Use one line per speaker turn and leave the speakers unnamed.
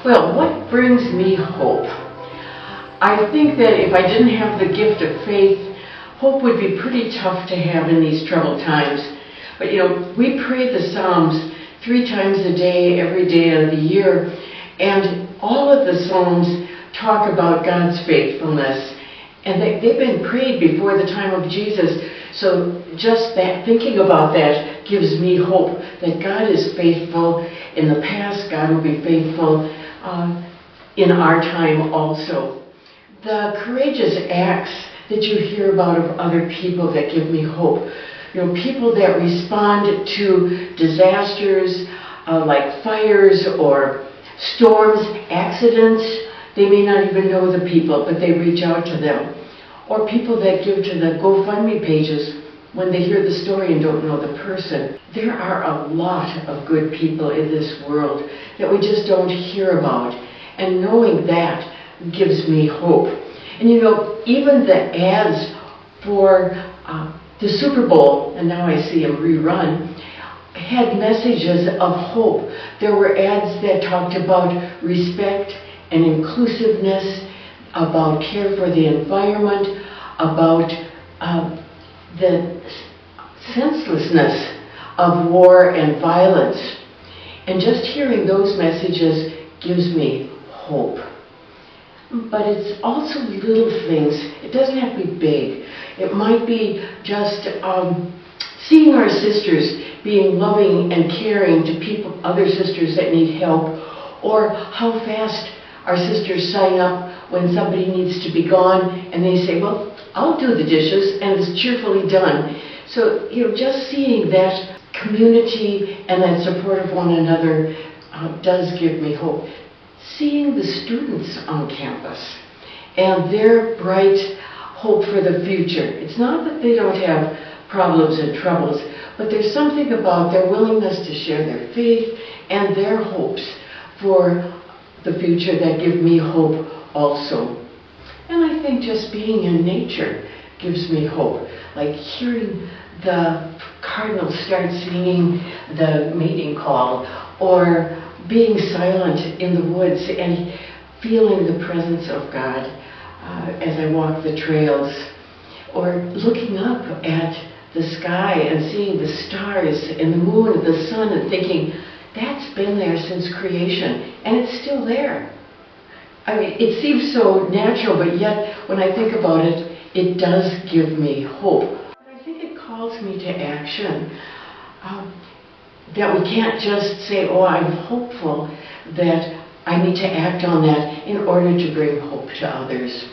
Well, what brings me hope? I think that if I didn't have the gift of faith, hope would be pretty tough to have in these troubled times. But we pray the Psalms 3 times a day, every day of the year, and all of the Psalms talk about God's faithfulness. And they've been prayed before the time of Jesus. So just that, thinking about that gives me hope that God is faithful. In the past, God will be faithful in our time also. The courageous acts that you hear about of other people that give me hope. People that respond to disasters like fires or storms, accidents. They may not even know the people, but they reach out to them. Or people that give to the GoFundMe pages when they hear the story and don't know the person. There are a lot of good people in this world that we just don't hear about. And knowing that gives me hope. And even the ads for the Super Bowl, and now I see them rerun, had messages of hope. There were ads that talked about respect and inclusiveness, about care for the environment, about the senselessness of war and violence. And just hearing those messages gives me hope. But it's also little things. It doesn't have to be big. It might be just seeing our sisters being loving and caring to other sisters that need help, or how fast our sisters sign up when somebody needs to be gone, and they say, well, I'll do the dishes, and it's cheerfully done. So, just seeing that community and that support of one another does give me hope. Seeing the students on campus and their bright hope for the future. It's not that they don't have problems and troubles, but there's something about their willingness to share their faith and their hopes for the future that give me hope also. And I think just being in nature gives me hope. Like hearing the cardinals start singing the mating call, or being silent in the woods and feeling the presence of God as I walk the trails, or looking up at the sky and seeing the stars and the moon and the sun and thinking, that's been there since creation and it's still there. I mean, it seems so natural, but yet when I think about it, it does give me hope. I think it calls me to action. That we can't just say, oh, I'm hopeful, that I need to act on that in order to bring hope to others.